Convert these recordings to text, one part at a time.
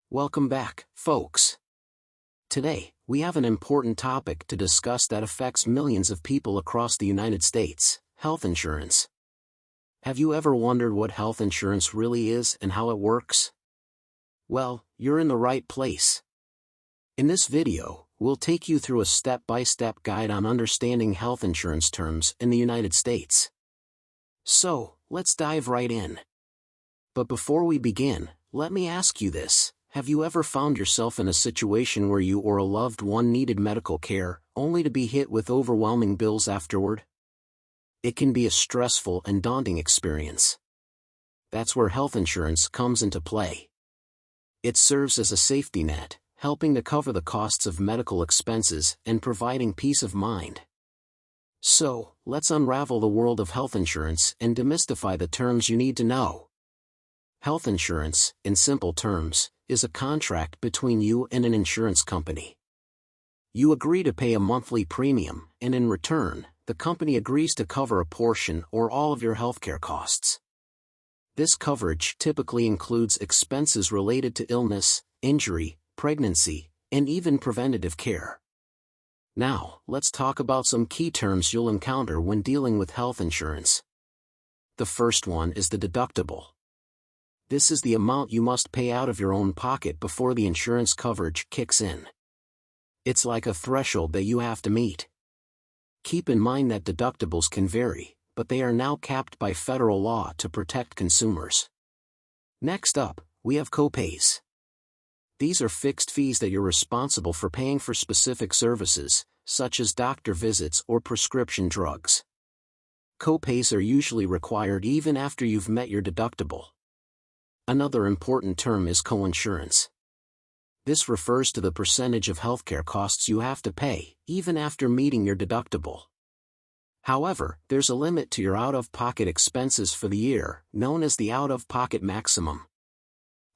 Welcome back, folks. Today, we have an important topic to discuss that affects millions of people across the United States: health insurance. Have you ever wondered what health insurance really is and how it works? Well, you're in the right place. In this video, we'll take you through a step-by-step guide on understanding health insurance terms in the United States. So, let's dive right in. But before we begin, let me ask you this. Have you ever found yourself in a situation where you or a loved one needed medical care, only to be hit with overwhelming bills afterward? It can be a stressful and daunting experience. That's where health insurance comes into play. It serves as a safety net, helping to cover the costs of medical expenses and providing peace of mind. So, let's unravel the world of health insurance and demystify the terms you need to know. Health insurance, in simple terms, is a contract between you and an insurance company. You agree to pay a monthly premium, and in return, the company agrees to cover a portion or all of your healthcare costs. This coverage typically includes expenses related to illness, injury, pregnancy, and even preventative care. Now, let's talk about some key terms you'll encounter when dealing with health insurance. The first one is the deductible. This is the amount you must pay out of your own pocket before the insurance coverage kicks in. It's like a threshold that you have to meet. Keep in mind that deductibles can vary, but they are now capped by federal law to protect consumers. Next up, we have copays. These are fixed fees that you're responsible for paying for specific services, such as doctor visits or prescription drugs. Copays are usually required even after you've met your deductible. Another important term is coinsurance. This refers to the percentage of healthcare costs you have to pay, even after meeting your deductible. However, there's a limit to your out-of-pocket expenses for the year, known as the out-of-pocket maximum.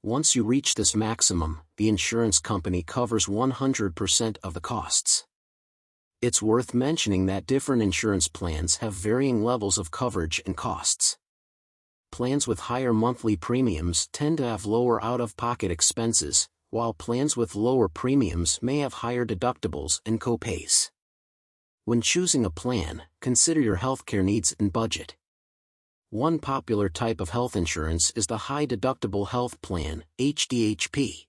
Once you reach this maximum, the insurance company covers 100% of the costs. It's worth mentioning that different insurance plans have varying levels of coverage and costs. Plans with higher monthly premiums tend to have lower out-of-pocket expenses, while plans with lower premiums may have higher deductibles and copays. When choosing a plan, consider your healthcare needs and budget. One popular type of health insurance is the High Deductible Health Plan, HDHP.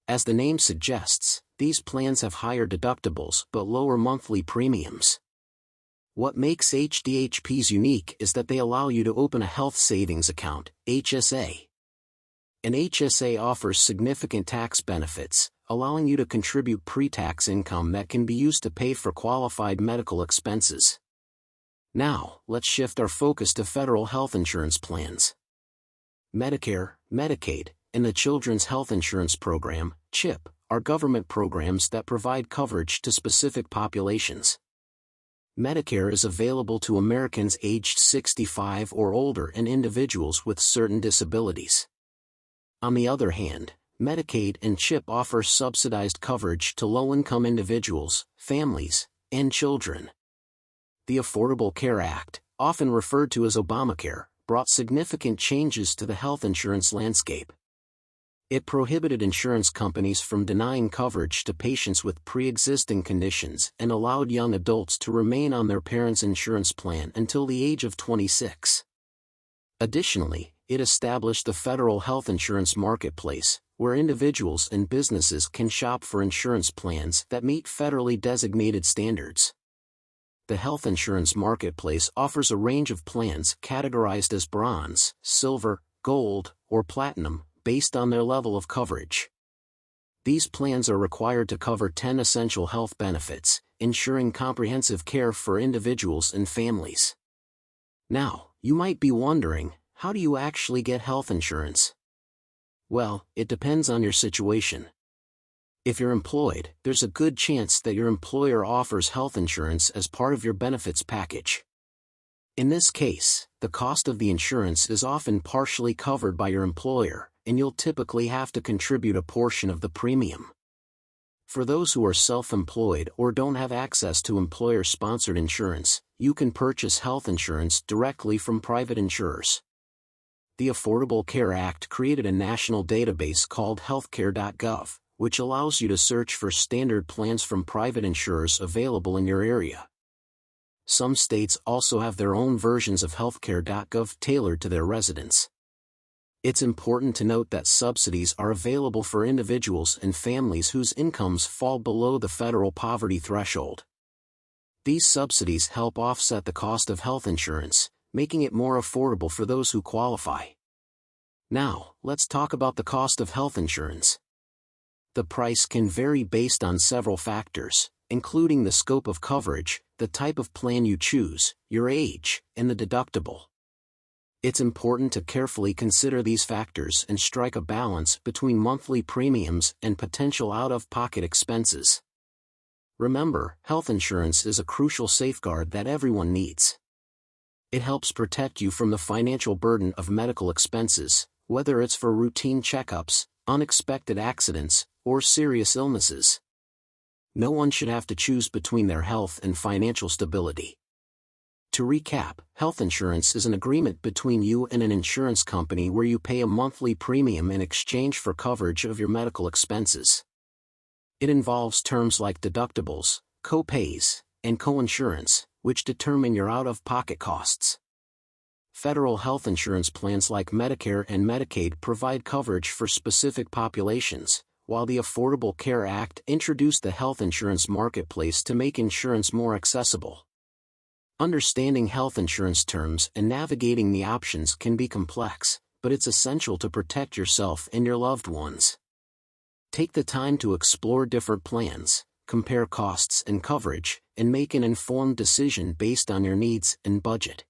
As the name suggests, these plans have higher deductibles but lower monthly premiums. What makes HDHPs unique is that they allow you to open a health savings account, HSA. An HSA offers significant tax benefits, allowing you to contribute pre-tax income that can be used to pay for qualified medical expenses. Now, let's shift our focus to federal health insurance plans. Medicare, Medicaid, and the Children's Health Insurance Program, CHIP, are government programs that provide coverage to specific populations. Medicare is available to Americans aged 65 or older and individuals with certain disabilities. On the other hand, Medicaid and CHIP offer subsidized coverage to low-income individuals, families, and children. The Affordable Care Act, often referred to as Obamacare, brought significant changes to the health insurance landscape. It prohibited insurance companies from denying coverage to patients with pre-existing conditions and allowed young adults to remain on their parents' insurance plan until the age of 26. Additionally, it established the federal health insurance marketplace, where individuals and businesses can shop for insurance plans that meet federally designated standards. The health insurance marketplace offers a range of plans categorized as bronze, silver, gold, or platinum, based on their level of coverage. These plans are required to cover 10 essential health benefits, ensuring comprehensive care for individuals and families. Now, you might be wondering, how do you actually get health insurance? Well, it depends on your situation. If you're employed, there's a good chance that your employer offers health insurance as part of your benefits package. In this case, the cost of the insurance is often partially covered by your employer, and you'll typically have to contribute a portion of the premium. For those who are self-employed or don't have access to employer-sponsored insurance, you can purchase health insurance directly from private insurers. The Affordable Care Act created a national database called healthcare.gov, which allows you to search for standard plans from private insurers available in your area. Some states also have their own versions of healthcare.gov tailored to their residents. It's important to note that subsidies are available for individuals and families whose incomes fall below the federal poverty threshold. These subsidies help offset the cost of health insurance, making it more affordable for those who qualify. Now, let's talk about the cost of health insurance. The price can vary based on several factors, including the scope of coverage, the type of plan you choose, your age, and the deductible. It's important to carefully consider these factors and strike a balance between monthly premiums and potential out-of-pocket expenses. Remember, health insurance is a crucial safeguard that everyone needs. It helps protect you from the financial burden of medical expenses, whether it's for routine checkups, unexpected accidents, or serious illnesses. No one should have to choose between their health and financial stability. To recap, health insurance is an agreement between you and an insurance company where you pay a monthly premium in exchange for coverage of your medical expenses. It involves terms like deductibles, copays, and coinsurance, which determine your out-of-pocket costs. Federal health insurance plans like Medicare and Medicaid provide coverage for specific populations, while the Affordable Care Act introduced the health insurance marketplace to make insurance more accessible. Understanding health insurance terms and navigating the options can be complex, but it's essential to protect yourself and your loved ones. Take the time to explore different plans, compare costs and coverage, and make an informed decision based on your needs and budget.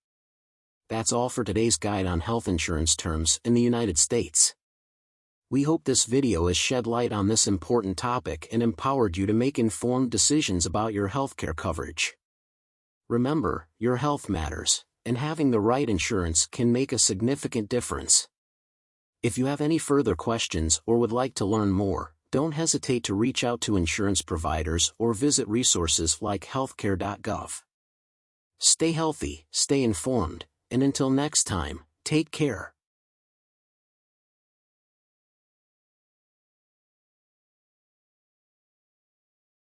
That's all for today's guide on health insurance terms in the United States. We hope this video has shed light on this important topic and empowered you to make informed decisions about your healthcare coverage. Remember, your health matters, and having the right insurance can make a significant difference. If you have any further questions or would like to learn more, don't hesitate to reach out to insurance providers or visit resources like healthcare.gov. Stay healthy, stay informed, and until next time, take care.